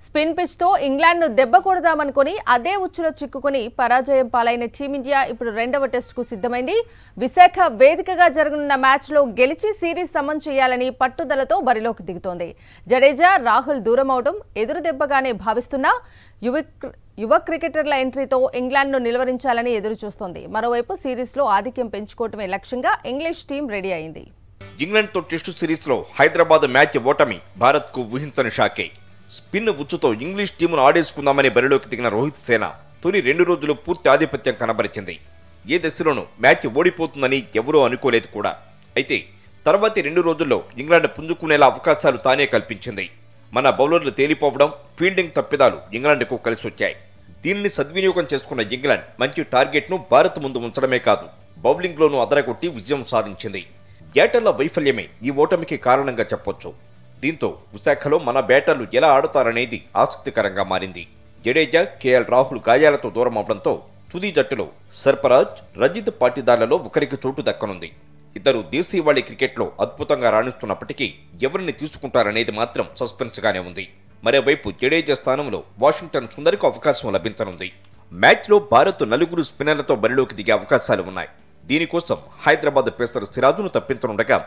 Spin pitch తో England ను దెబ్బకొడదామనుకొని అదే ఉచ్చులో చిక్కుకొని పరాజయం పాలైన టీమిండియా ఇప్పుడు రెండవ టెస్టుకు సిద్ధమైంది. విశాఖ వేదికగా జరగనున్న మ్యాచ్ లో గెలిచి సిరీస్ సమన్ చేయాలని పట్టుదలతో బరిలోకి దిగుతోంది. జడేజా, రాహుల్ దూరం అవడం ఎదురు దెబ్బగానే భావిస్తున్నా యువ క్రికెటర్ల ఎంట్రీతో ఇంగ్లాండ్ ను నిలువరించాలని ఎదురు చూస్తోంది. మరోవైపు సిరీస్ లో ఆధిక్యం పెంచుకోవటమే లక్ష్యంగా ఇంగ్లీష్ టీం రెడీ అయింది. ఇంగ్లాండ్ తో టెస్టు సిరీస్ లో హైదరాబాద్ మ్యాచ్ ఓటమి భారత్ కు ఊహించని షాకే. స్పిన్ ఉచ్చుతో ఇంగ్లీష్ టీమును ఆడేసుకుందామని బరిలోకి దిగిన రోహిత్ సేన తొలి 2 రోజులు పూర్తి ఆధిపత్యం కనబరిచింది. ఏ దశలోనూ మ్యాచ్ ఓడిపోతుందని ఎవరూ అనుకోలేదు కూడా. అయితే తర్వాతి 2 రోజుల్లో ఇంగ్లాండ్ పుంజుకునేలా అవకాశాలు తానే కల్పించింది. మన బౌలర్లు తేలిపోవడం, ఫీల్డింగ్ తప్పిదాలు ఇంగ్లాండ్కు కలిసొచ్చాయి. దీనిని సద్వినియోగం చేసుకున్న ఇంగ్లాండ్ మంచి టార్గెట్ను భారత్ ముందు ఉంచడమే కాదు, బౌలింగ్లోనూ అదరగొట్టి విజయం సాధించింది. బ్యాటర్ల వైఫల్యమే ఈ ఓటమికి కారణంగా చెప్పొచ్చు. దీంతో విశాఖలో మన బ్యాటర్లు ఎలా ఆడుతారనేది ఆసక్తికరంగా మారింది. జడేజా, కేఎల్ రాహుల్ గాయాలతో దూరం అవడంతో తుది జట్టులో సర్ఫరాజ్, రజిత్ పాటిదార్లలో ఒకరికి చోటు దక్కనుంది. ఇద్దరు దేశీయవాళీ క్రికెట్లో అద్భుతంగా రాణిస్తున్నప్పటికీ ఎవరిని తీసుకుంటారనేది మాత్రం సస్పెన్స్ గానే ఉంది. మరోవైపు జడేజా స్థానంలో వాషింగ్టన్ సుందర్కు అవకాశం లభించనుంది. మ్యాచ్లో భారత్ 4 స్పిన్నర్లతో బరిలోకి దిగే అవకాశాలు ఉన్నాయి. దీనికోసం హైదరాబాద్ పేసర్ సిరాజును తప్పించనుండగా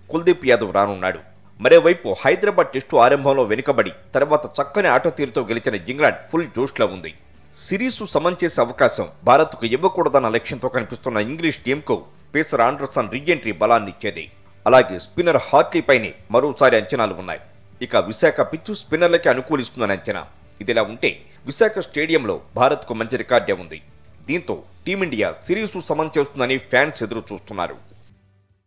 కుల్దీప్ యాదవ్ రానున్నాడు. మరోవైపు హైదరాబాద్ టెస్టు ఆరంభంలో వెనుకబడి తర్వాత చక్కని ఆట తీరుతో గెలిచిన ఇంగ్లాండ్ ఫుల్ జోష్లో ఉంది. సిరీసు సమన్ చేసే అవకాశం భారత్కు ఇవ్వకూడదన్న లక్ష్యంతో కనిపిస్తున్న ఇంగ్లీష్ టీంకు పేసర్ ఆండర్సన్ రీఎంట్రీ బలాన్నిచ్చేది. అలాగే స్పిన్నర్ హార్ట్లీపైనే మరోసారి అంచనాలు ఉన్నాయి. ఇక విశాఖ పిచ్చు స్పిన్నర్లకి అనుకూలిస్తుందని అంచనా. ఇదిలా ఉంటే విశాఖ స్టేడియంలో భారత్కు మంచి రికార్డే ఉంది. దీంతో టీమిండియా సిరీసు సమన్ చేస్తుందని ఫ్యాన్స్ ఎదురు చూస్తున్నారు.